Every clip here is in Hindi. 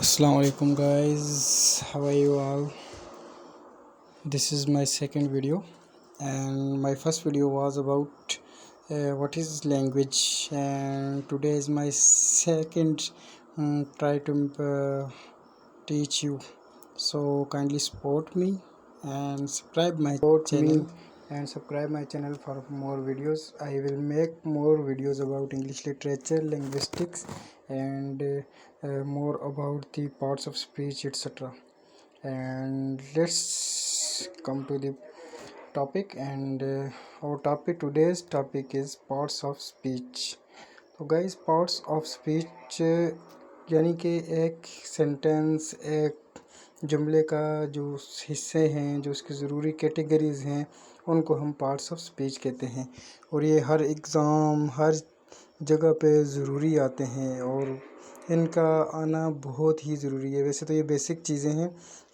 Assalamu alaikum guys, how are you all? This is my second video, and my first video was about what is language, and today is my second try to teach you. So kindly support me and subscribe my channel for more videos. I will make more videos about English literature, linguistics, and more about the parts of speech, etc. And let's come to the topic. And our topic, today's topic, is parts of speech. तो गाइस, पार्ट्स ऑफ स्पीच यानी कि एक सेंटेंस, एक जुमले का जो हिस्से हैं, जो उसकी ज़रूरी कैटेगरीज़ हैं, उनको हम पार्ट्स ऑफ स्पीच कहते हैं। और ये हर एग्ज़ाम, हर जगह पे ज़रूरी आते हैं और इनका आना बहुत ही ज़रूरी है। वैसे तो ये बेसिक चीज़ें हैं,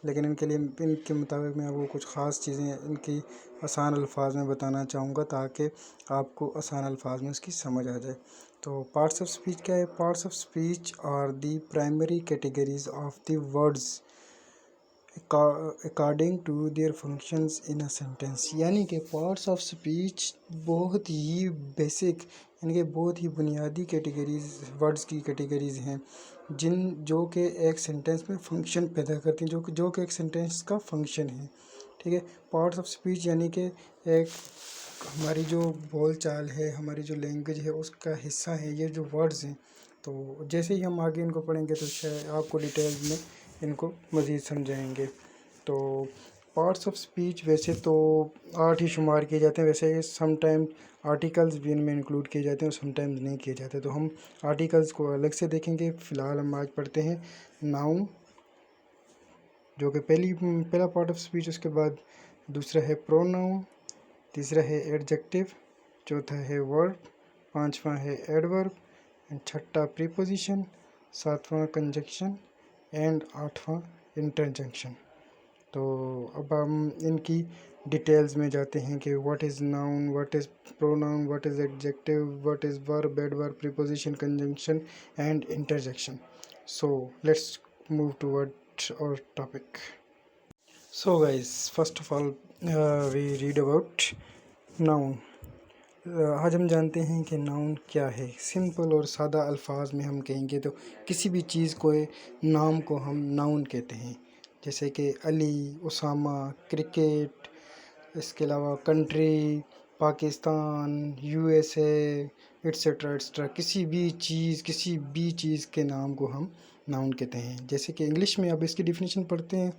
लेकिन इनके मुताबिक मैं आपको कुछ ख़ास चीज़ें इनकी आसान अल्फाज में बताना चाहूँगा, ताकि आपको आसान अल्फाज में उसकी समझ आ जाए। तो पार्ट्स ऑफ स्पीच क्या है? Parts of speech are the primary categories of the words according to their functions in a sentence. यानी कि पार्ट्स ऑफ स्पीच बहुत ही बेसिक, यानी कि बहुत ही बुनियादी कैटेगरीज, वर्ड्स की कैटेगरीज हैं जो कि एक सेंटेंस में फंक्शन पैदा करती हैं, जो कि एक सेंटेंस का फंक्शन है। ठीक है। पार्ट्स ऑफ स्पीच यानी कि एक हमारी जो बोल चाल है, हमारी जो लैंग्वेज है, उसका हिस्सा है ये जो वर्ड्स हैं। तो जैसे ही हम आगे इनको पढ़ेंगे तो शायद आपको डिटेल्स में इनको मज़ीद समझाएंगे। तो पार्ट्स ऑफ स्पीच वैसे तो 8 ही शुमार किए जाते हैं। वैसे समटाइम आर्टिकल्स भी इनमें इंक्लूड किए जाते हैं और समटाइम्स नहीं किए जाते। तो हम आर्टिकल्स को अलग से देखेंगे। फ़िलहाल हम आज पढ़ते हैं नाउन, जो कि पहला पार्ट ऑफ स्पीच। उसके बाद दूसरा है प्रोनाउन, तीसरा है एडजेक्टिव, चौथा है वर्ब, पांचवा है एडवर्ब, एंड छठा प्रीपोजिशन, सातवां कंजक्शन, एंड आठवां इंटरजेक्शन। तो अब हम इनकी डिटेल्स में जाते हैं कि what is noun, what is pronoun, what is adjective, what is verb, adverb, preposition, conjunction and interjection. So let's move toward our topic. So guys, first of all we read about noun. आज हम जानते हैं कि नाउन क्या है। सिंपल और सादा अल्फाज में हम कहेंगे तो किसी भी चीज़ को, नाम को हम नाउन कहते हैं। जैसे कि अली, उसामा, क्रिकेट, इसके अलावा country, Pakistan, USA, etcetera etcetera. किसी भी चीज़ के नाम को हम नाउन कहते हैं। जैसे कि इंग्लिश में अब इसकी डिफिनीशन पढ़ते हैं,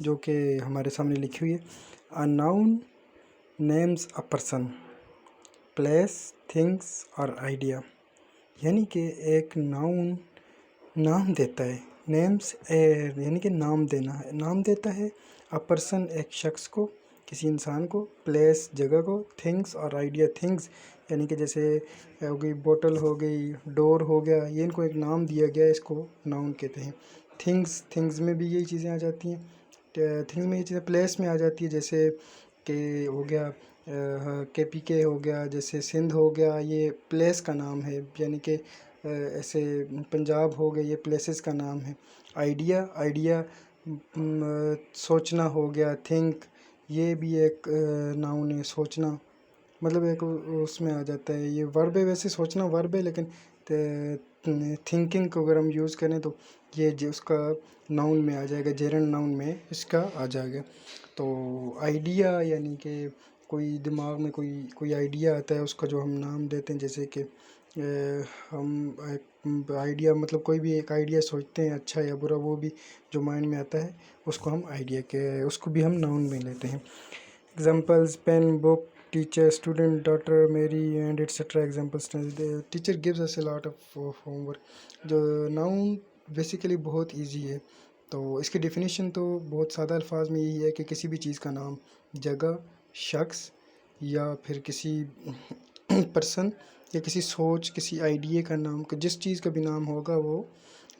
जो कि हमारे सामने लिखी हुई है। A noun names a person, place, things और आइडिया। यानी कि एक नाउन नाम देता है। नेम्स यानी कि नाम देना है, नाम देता है। अ पर्सन एक शख्स को, किसी इंसान को, प्लेस जगह को, थिंग्स और आइडिया थिंग्स यानी कि जैसे हो गई बोतल, हो गई डोर, हो गया, ये इनको एक नाम दिया गया, इसको नाउन कहते हैं। थिंग्स में भी यही चीज़ें आ जाती हैं। थिंग्स में ये चीज़ें प्लेस में आ जाती है, जैसे कि हो गया KPK हो गया, जैसे सिंध हो गया, ये प्लेस का नाम है। यानी कि ऐसे पंजाब हो गया, ये प्लेसेस का नाम है। आइडिया सोचना हो गया। थिंक, ये भी एक नाउन है, सोचना, मतलब एक उसमें आ जाता है। ये वर्ब है, वैसे सोचना वर्ब है, लेकिन थिंकिंग को अगर हम यूज़ करें तो ये उसका नाउन में आ जाएगा, जेरंड नाउन में इसका आ जाएगा। तो आइडिया यानी कि कोई दिमाग में कोई आइडिया आता है, उसका जो हम नाम देते हैं। जैसे कि हम आइडिया मतलब कोई भी एक आइडिया सोचते हैं, अच्छा या बुरा, वो भी जो माइंड में आता है उसको हम उसको भी हम नाउन में लेते हैं। Examples pen, book, teacher, student, daughter, Mary and etcetera examples. Teacher gives us a lot of homework. जो नाउन बेसिकली बहुत इजी है। तो इसकी डेफिनेशन तो बहुत सादा अल्फाज में यही है कि किसी भी चीज़ का नाम, जगह, शख्स या फिर किसी पर्सन या किसी सोच, किसी आइडिया का नाम, जिस चीज़ का भी नाम होगा वो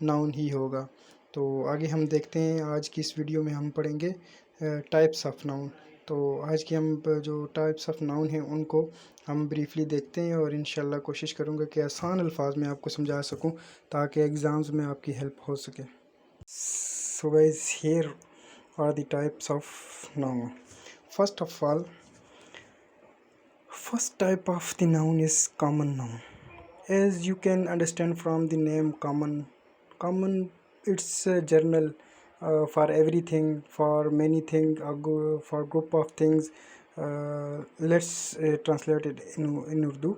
नाउन ही होगा। तो आगे हम देखते हैं, आज की इस वीडियो में हम पढ़ेंगे टाइप्स ऑफ नाउन। तो आज की हम जो टाइप्स ऑफ नाउन हैं उनको हम ब्रीफली देखते हैं, और इंशाल्लाह कोशिश करूँगा कि आसान अल्फाज में आपको समझा सकूँ, ताकि एग्ज़ाम्स में आपकी हेल्प हो सके। So guys, here are the types of noun. First of all, first type of the noun is common noun. As you can understand from the name common, it's a general for everything, for many things, for group of things. Let's translate it in Urdu.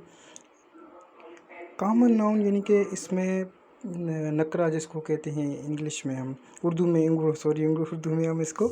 Common noun यानी कि इसमें नकरा जिसको कहते हैं इंग्लिश में, हम उर्दू में उर्दू में हम इसको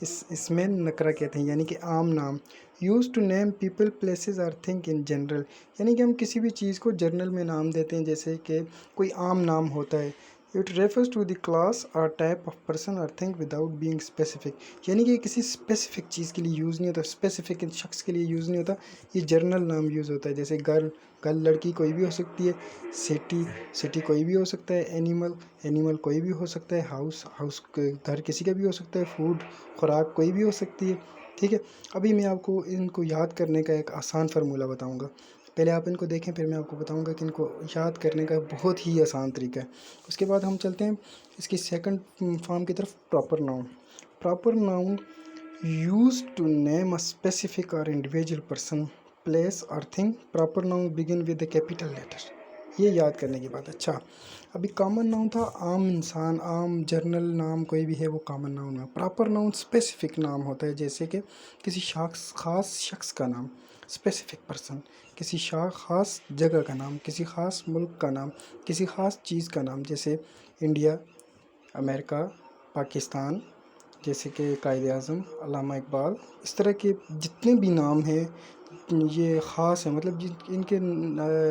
इसमें नकरा कहते हैं, यानी कि आम नाम। Use to name people places or thing in general, यानी कि हम किसी भी चीज़ को जनरल में नाम देते हैं, जैसे कि कोई आम नाम होता है। It refers to the class or type of person or thing without being specific, यानी कि किसी स्पेसिफिक चीज़ के लिए यूज़ नहीं होता, स्पेसिफिक शख्स के लिए यूज़ नहीं होता, ये जनरल नाम यूज़ होता है। जैसे गर्ल लड़की कोई भी हो सकती है, सिटी कोई भी हो सकता है, एनिमल कोई भी हो सकता है, हाउस घर किसी का भी हो सकता है, फूड खुराक कोई भी हो सकती है। ठीक है, अभी मैं आपको इनको याद करने का एक आसान फार्मूला बताऊंगा। पहले आप इनको देखें, फिर मैं आपको बताऊंगा कि इनको याद करने का बहुत ही आसान तरीका है। उसके बाद हम चलते हैं इसकी सेकंड फॉर्म की तरफ, proper noun use to name a specific or individual person, place or thing. Proper noun begin with the capital letter, ये याद करने की बात। अच्छा, अभी कॉमन नाउन था आम इंसान, आम जनरल नाम कोई भी है वो कॉमन नाउन है। प्रॉपर नाउन स्पेसिफिक नाम होता है, जैसे कि किसी खास शख्स का नाम, स्पेसिफिक पर्सन, किसी खास जगह का नाम, किसी खास मुल्क का नाम, किसी खास चीज़ का नाम, जैसे इंडिया, अमेरिका, पाकिस्तान, जैसे कि कायद-ए-आज़म, अल्लामा इकबाल। इस तरह के जितने भी नाम हैं ये ख़ास है, मतलब इनके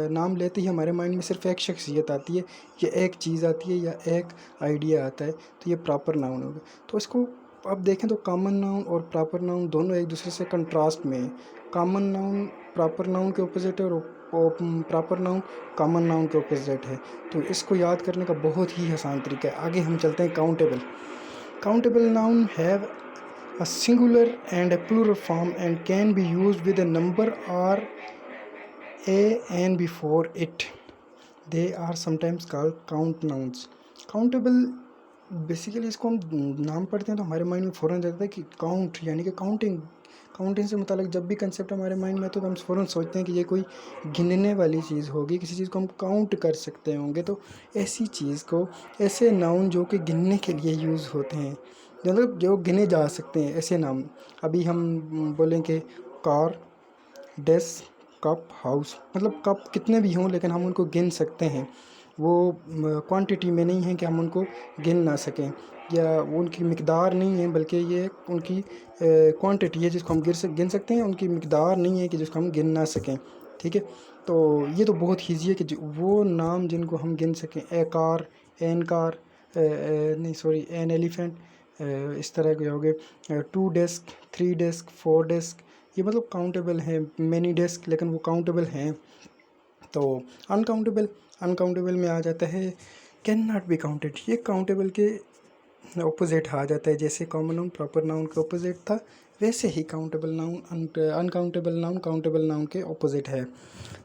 नाम लेते ही हमारे माइंड में सिर्फ एक शख्सियत आती है, या एक चीज़ आती है, या एक आइडिया आता है, तो ये प्रॉपर नाउन हो गया। तो इसको अब देखें तो कॉमन नाउन और प्रॉपर नाउन दोनों एक दूसरे से कंट्रास्ट में है। कॉमन नाउन प्रॉपर नाउन के ऑपोजिट है, और प्रॉपर नाउन कॉमन नाउन के ऑपोजिट है। तो इसको याद करने का बहुत ही आसान तरीका है। आगे हम चलते हैं countable noun have a singular and a plural form and can be used with a number or a and before it. They are sometimes called count nouns. Countable basically इसको हम नाम पढ़ते हैं तो हमारे माइंड में फ़ौरन जाता है कि काउंट, यानी कि काउंटिंग से मुतालिक जब भी कंसेप्ट हमारे माइंड में आता है तो हम फ़ौरन सोचते हैं कि ये कोई गिनने वाली चीज़ होगी, किसी चीज़ को हम काउंट कर सकते होंगे। तो ऐसी चीज़ को, ऐसे नाउन जो कि गिनने के लिए यूज़ होते हैं, मतलब जो गिने जा सकते हैं, ऐसे नाम। अभी हम बोलेंगे कार, डेस्क, कप, हाउस, मतलब कप कितने भी हों लेकिन हम उनको गिन सकते हैं। वो क्वांटिटी में नहीं है कि हम उनको गिन ना सकें, या उनकी मिकदार नहीं है, बल्कि ये उनकी क्वांटिटी है जिसको हम गिन सकते हैं, उनकी मिकदार नहीं है कि जिसको हम गिन ना सकें। ठीक है, तो ये तो बहुत ईजी है कि वो नाम जिनको हम गिन सकें, ए कार, एन कार, नहीं सॉरी, एन एलिफेंट, इस तरह के हो गए। 2 डेस्क, 3 डेस्क, 4 डेस्क, ये मतलब काउंटेबल हैं। मैनी डेस्क, लेकिन वो काउंटेबल हैं। तो अनकाउंटेबल में आ जाता है कैन नॉट बी काउंटेड, ये काउंटेबल के ऑपोजिट आ जाता है। जैसे कॉमन नाउन प्रॉपर नाउन के ऑपोजिट था, वैसे ही countable noun uncountable noun countable noun के ऑपोजिट है।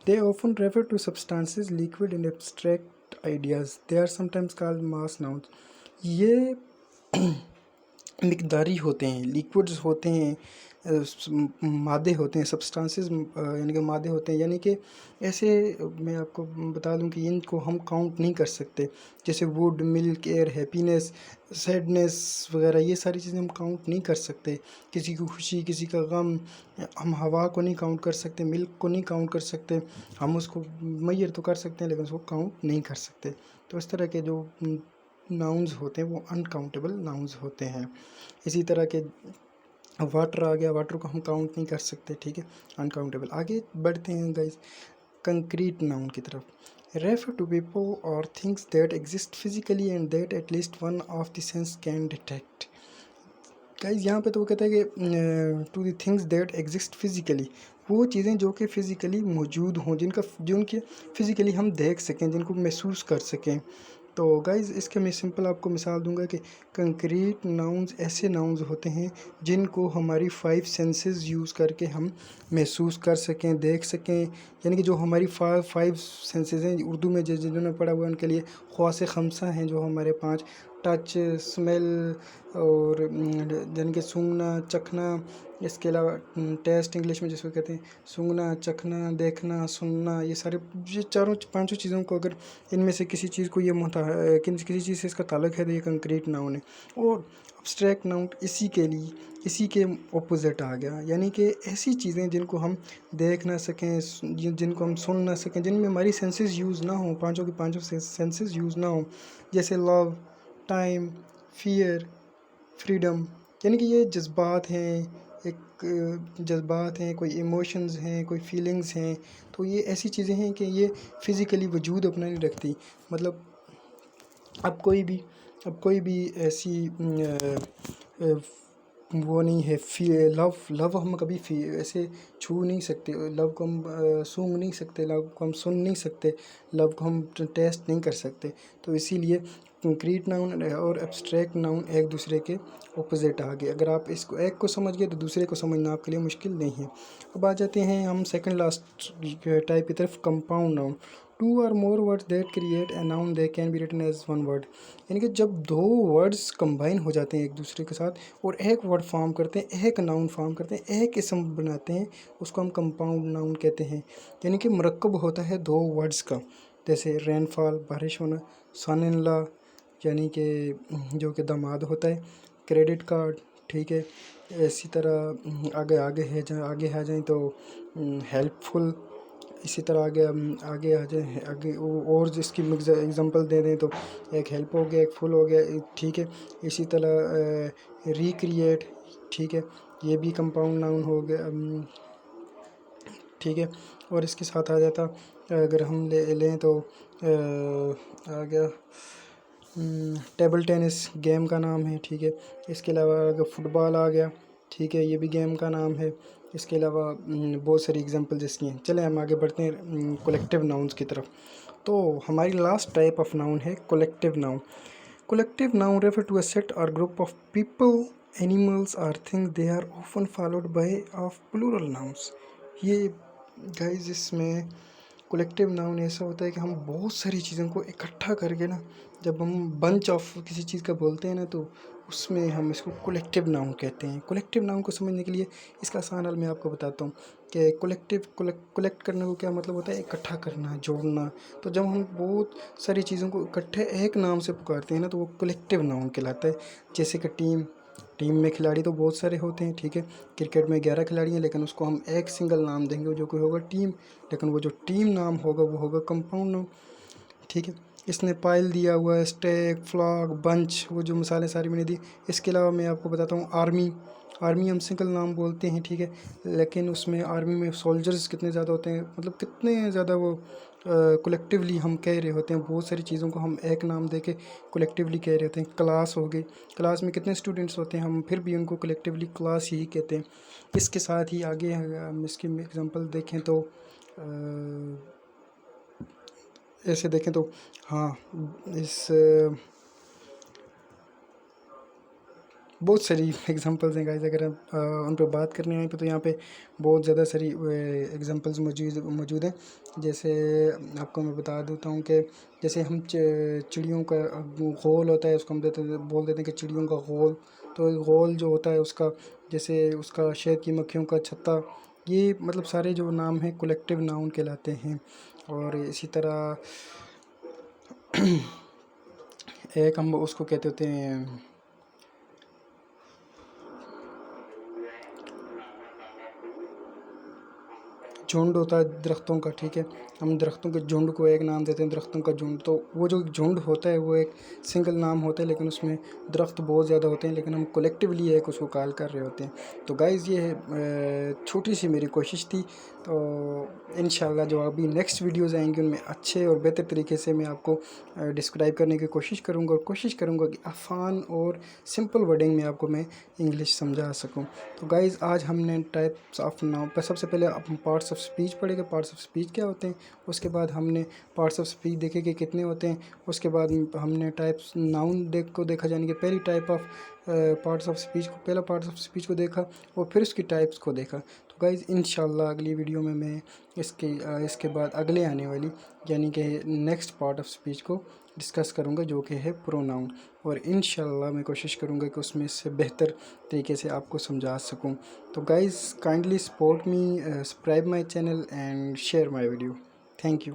They often refer to substances liquid in abstract ideas, they are sometimes called mass nouns. ये मिकदारी होते हैं, लिक्विड्स होते हैं, मादे होते हैं, सब्सटेंसेस यानी कि मादे होते हैं, यानी कि ऐसे मैं आपको बता दूं कि इनको हम काउंट नहीं कर सकते। जैसे would, milk, air, happiness, sadness वगैरह, ये सारी चीज़ें हम काउंट नहीं कर सकते। किसी की खुशी, किसी का गम, हम हवा को नहीं काउंट कर सकते, मिल्क को नहीं काउंट कर सकते। हम उसको मैयर तो कर सकते हैं लेकिन उसको काउंट नहीं कर सकते। तो इस तरह के जो नाउन्स होते हैं वो अनकाउंटेबल नाउन्स होते हैं। इसी तरह के वाटर आ गया, वाटर को हम काउंट नहीं कर सकते, ठीक है, अनकाउंटेबल। आगे बढ़ते हैं गाइस कंक्रीट नाउन की तरफ। Refer to people or things that exist physically and that at least one of the sense can detect. Guys यहाँ पे तो वो कहता है कि to the things that exist physically, वो चीज़ें जो कि फ़िज़िकली मौजूद हों, जिनकी फ़िज़िकली हम देख सकें, जिनको महसूस कर सकें। तो गाइज़ इसके मैं सिंपल आपको मिसाल दूंगा कि कंक्रीट नाउन्स ऐसे नाउन्स होते हैं जिनको हमारी 5 सेंसेस यूज़ करके हम महसूस कर सकें, देख सकें। यानी कि जो हमारी 5 सेंसेस हैं, उर्दू में जिन्होंने पढ़ा हुआ उनके लिए ख़वास ख़मसा हैं, जो हमारे 5 टच, स्मेल और यानी कि सूंघना, चखना। इसके अलावा टेस्ट इंग्लिश में जिसको कहते हैं, सूंघना, चखना, देखना, सुनना, ये सारे ये चारों पांचों चीज़ों को अगर इनमें से किसी चीज़ को ये किसी चीज़ से इसका ताल्लुक है तो ये कंक्रीट नाउन है। और अब्स्ट्रैक्ट नाउन इसी के ऑपोजिट आ गया, यानी कि ऐसी चीज़ें जिनको हम देख ना सकें, जिनको हम सुन ना सकें, जिनमें हमारी सेंसेस यूज़ ना हो, पांचों की पांचों सेंसेस यूज़ ना हो, जैसे लव, टाइम, फियर, फ्रीडम। यानी कि ये जज्बात हैं, जज्बात हैं, कोई इमोशंस हैं, कोई फीलिंग्स हैं। तो ये ऐसी चीज़ें हैं कि ये फिज़िकली वजूद अपना नहीं रखती। मतलब अब कोई भी ऐसी वो नहीं है, लव लव हम कभी ऐसे छू नहीं सकते, लव को हम सूंघ नहीं सकते, लव को हम सुन नहीं सकते, लव को हम टेस्ट नहीं कर सकते। तो इसीलिए कंक्रीट नाउन और एब्स्ट्रैक्ट नाउन एक दूसरे के ऑपोजिट आ गए। अगर आप इसको एक को समझ गए तो दूसरे को समझना आपके लिए मुश्किल नहीं है। अब आ जाते हैं हम सेकंड लास्ट टाइप की तरफ, compound noun. Two or more words that create a noun they can be written as one word. यानी कि जब दो वर्ड्स कंबाइन हो जाते हैं एक दूसरे के साथ और एक वर्ड फॉर्म करते हैं, एक नाउन फॉर्म करते हैं, एक इसम बनाते हैं, उसको हम कंपाउंड नाउन कहते हैं। यानी कि मरकब होता है दो वर्ड्स का, जैसे रेनफॉल, बारिश होना, सन इन लॉ यानी कि जो कि दामाद होता है, क्रेडिट कार्ड, ठीक है। इसी तरह आगे आ जाएं तो हेल्पफुल। इसी तरह आगे आ जाए आगे और जिसकी एग्जांपल दे दें तो एक हेल्प हो गया, एक फुल हो गया, ठीक है। इसी तरह रिक्रिएट, ठीक है, ये भी कंपाउंड नाउन हो गया, ठीक है। और इसके साथ आ जाता अगर हम लें तो आ गया टेबल टेनिस गेम का नाम है, ठीक है। इसके अलावा अगर फुटबॉल आ गया, ठीक है, ये भी गेम का नाम है। इसके अलावा बहुत सारी एग्जांपल जिसकी हैं। चलें हम आगे बढ़ते हैं कलेक्टिव नाउन्स की तरफ। तो हमारी लास्ट टाइप ऑफ नाउन है collective noun. Collective noun refer to a set or group of people, animals or things. They are often followed by of plural nouns. ये गाइस इसमें कलेक्टिव नाउन ऐसा होता है कि हम बहुत सारी चीज़ों को इकट्ठा करके ना, जब हम बंच ऑफ किसी चीज़ का बोलते हैं ना, तो उसमें हम इसको कलेक्टिव नाउन कहते हैं। कलेक्टिव नाउन को समझने के लिए इसका आसान हल मैं आपको बताता हूँ कि कलेक्ट करने को क्या मतलब होता है, इकट्ठा करना, जोड़ना। तो जब हम बहुत सारी चीज़ों को इकट्ठे एक नाम से पुकारते हैं ना, तो वो कलेक्टिव नाउन कहलाता है। जैसे कि टीम में खिलाड़ी तो बहुत सारे होते हैं, ठीक है। क्रिकेट में 11 खिलाड़ी हैं, लेकिन उसको हम एक सिंगल नाम देंगे जो कोई होगा टीम, लेकिन वो जो टीम नाम होगा वो होगा कंपाउंड नाम, ठीक है। इसने पाइल दिया हुआ है, स्टैक, फ्लॉग, बंच, वो जो मिसालें सारी मैंने दी। इसके अलावा मैं आपको बताता हूँ आर्मी हम सिंगल नाम बोलते हैं, ठीक है, लेकिन उसमें आर्मी में सोल्जर्स कितने ज़्यादा होते हैं, मतलब कितने ज़्यादा वो कलेक्टिवली हम कह रहे होते हैं। बहुत सारी चीज़ों को हम एक नाम दे के कलेक्टिवली कह रहे होते हैं। क्लास हो गई, क्लास में कितने स्टूडेंट्स होते हैं, हम फिर भी उनको कलेक्टिवली क्लास ही कहते हैं। इसके साथ ही आगे हम इसकी एग्जांपल देखें तो ऐसे देखें तो हाँ, इस बहुत सारी एग्जांपल्स हैं गाइस। अगर हम उन पर बात करने आए तो यहाँ पे बहुत ज़्यादा सारी एग्जांपल्स मौजूद हैं। जैसे आपको मैं बता देता हूँ कि जैसे हम चिड़ियों का घोल होता है, उसको हम बोल देते हैं कि चिड़ियों का घोल। तो घोल जो होता है उसका, जैसे उसका शहद की मक्खियों का छत्ता, ये मतलब सारे जो नाम हैं कलेक्टिव नाउन कहलाते हैं। और इसी तरह एक हम उसको कहते होते हैं झुंड होता है दरख्तों का, ठीक है। हम दरख्तों के झुंड को एक नाम देते हैं, दरख्तों का झुंड। तो वो जो झुंड होता है वो एक सिंगल नाम होता है, लेकिन उसमें दरख्त बहुत ज़्यादा होते हैं, लेकिन हम कलेक्टिवली एक उसको कॉल कर रहे होते हैं। तो गाइज़ ये छोटी सी मेरी कोशिश थी। तो इंशाल्लाह जो अभी नेक्स्ट वीडियोज़ आएंगी उनमें अच्छे और बेहतर तरीके से मैं आपको डिस्क्राइब करने की कोशिश करूँगा, और कोशिश करूँगा कि आसान और सिंपल वर्डिंग में आपको मैं इंग्लिश समझा सकूँ। तो गाइज़ आज हमने टाइप्स ऑफ नाउन पर सबसे पहले हम पार्ट्स ऑफ स्पीच पढ़ेंगे, पार्ट्स ऑफ स्पीच क्या होते हैं। उसके बाद हमने पार्ट्स ऑफ स्पीच देखे कि कितने होते हैं। उसके बाद हमने टाइप्स नाउन देखा, यानी कि पहली type of parts of speech को, पहला पार्ट्स ऑफ स्पीच को देखा और फिर उसकी टाइप्स को देखा। तो गाइज़ इंशाल्लाह अगली वीडियो में मैं इसके बाद अगले आने वाली यानी कि नेक्स्ट पार्ट ऑफ स्पीच को डिस्कस करूँगा, जो कि है प्रोनाउन। और इंशाल्लाह मैं कोशिश करूँगा कि उसमें से बेहतर तरीके से आपको समझा सकूँ। तो guys kindly support me, subscribe my channel and share my video. Thank you.